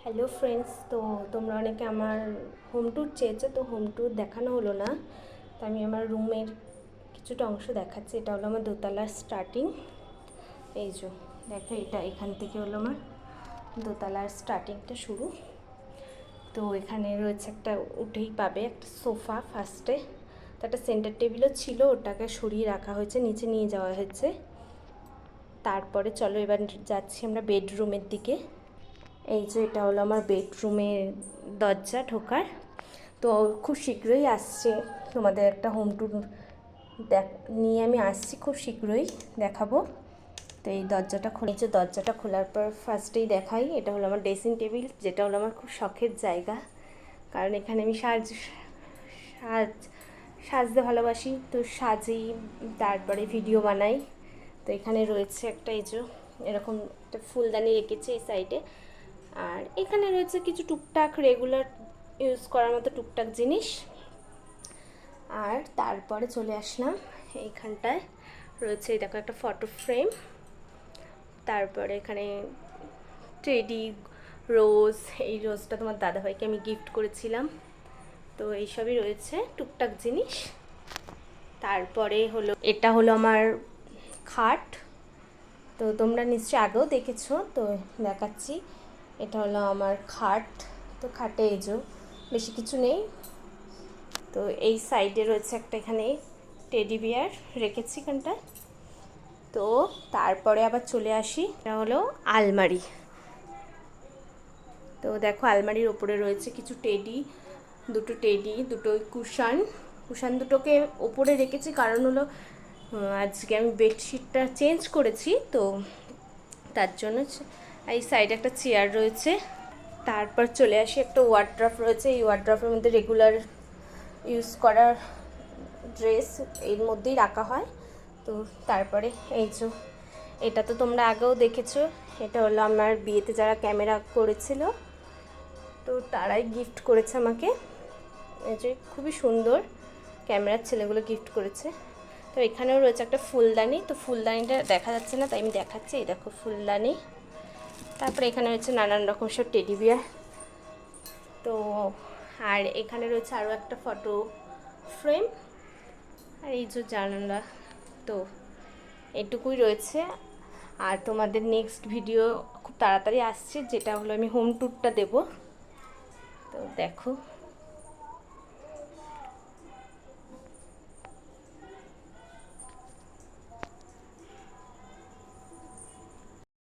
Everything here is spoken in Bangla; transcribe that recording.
হ্যালো ফ্রেন্ডস, তো তোমরা অনেকে আমার হোম ট্যুর চেয়েছো, তো হোম ট্যুর দেখানো হলো না। তো আমি আমার রুমের কিছুটা অংশ দেখাচ্ছি। এটা হলো আমার দোতলার স্টার্টিং। এই যে দেখো, এটা এখান থেকে হলো আমার দোতলার স্টার্টিংটা শুরু। তো এখানে রয়েছে একটা, উঠেই পাবে একটা সোফা ফার্স্টে। তো একটা সেন্টার টেবিলও ছিল, ওটাকে সরিয়ে রাখা হয়েছে, নিচে নিয়ে যাওয়া হয়েছে। তারপরে চলো এবার যাচ্ছি আমরা বেডরুমের দিকে। এই যে এটা হলো আমার বেডরুমের দরজা ঢোকার। তো খুব শীঘ্রই আসছে তোমাদের একটা হোম ট্যুর নিয়ে আমি আসছি, খুব শীঘ্রই দেখাবো। তো এই দরজাটা খুলেছে, দরজাটা খোলার পর ফার্স্টেই দেখাই, এটা হলো আমার ড্রেসিং টেবিল, যেটা হলো আমার খুব শখের জায়গা। কারণ এখানে আমি সাজতে ভালোবাসি, তো সাজি, তারপরে ভিডিও বানাই। তো এখানে রয়েছে একটা, এই যে এরকম একটা ফুলদানি রেখেছি এই সাইডে। আর এখানে রয়েছে কিছু টুকটাক রেগুলার ইউজ করার মতো টুকটাক জিনিস। আর তারপরে চলে আসলাম এইখানটায়, রয়েছে দেখো একটা ফটো ফ্রেম। তারপরে এখানে টেডি রোজ, এই রোজটা তোমার দাদাভাইকে আমি গিফট করেছিলাম। তো এইসবই রয়েছে টুকটাক জিনিস। তারপরে হলো, এটা হলো আমার খাট। তো তোমরা নিশ্চয়ই আগেও দেখেছো, তো দেখাচ্ছি। এটা হলো আমার খাট। তো খাটে এই যে বেশি কিছু নেই। তো এই সাইডে রয়েছে একটা, এখানে টেডি বিয়ার রেখেছি এখানটায়। তো তারপরে আবার চলে আসি, এটা হলো আলমারি। তো দেখো, আলমারির ওপরে রয়েছে কিছু টেডি, দুটো টেডি, দুটো কুশান। কুশান দুটোকে ওপরে রেখেছি, কারণ হলো আজকে আমি বেডশিটটা চেঞ্জ করেছি, তো তার জন্য। এই সাইডে একটা চেয়ার রয়েছে। তারপর চলে আসি, একটা ওয়ার্ড্রপ রয়েছে। এই ওয়ার্ড্রপের মধ্যে রেগুলার ইউজ করার ড্রেস এর মধ্যেই রাখা হয়। তো তারপরে এই যে, এটা তো তোমরা আগেও দেখেছো, এটা হলো আমার বিয়েতে যারা ক্যামেরা করেছিল, তো তারাই গিফট করেছে আমাকে। এই যে খুবই সুন্দর ক্যামেরার ছেলেগুলো গিফট করেছে। তো এখানেও রয়েছে একটা ফুলদানি। তো ফুলদানিটা দেখা যাচ্ছে না, তাই আমি দেখাচ্ছি। এই দেখো ফুলদানি। তারপরে এখানে রয়েছে নানান রকম সব টেডি বিয়ার। তো আর এখানে রয়েছে আরও একটা ফটো ফ্রেম। আর এই যে জানালা। তো এটুকুই রয়েছে। আর তোমাদের নেক্সট ভিডিও খুব তাড়াতাড়ি আসছে, যেটা হলো আমি হোম ট্যুরটা দেব। তো দেখো।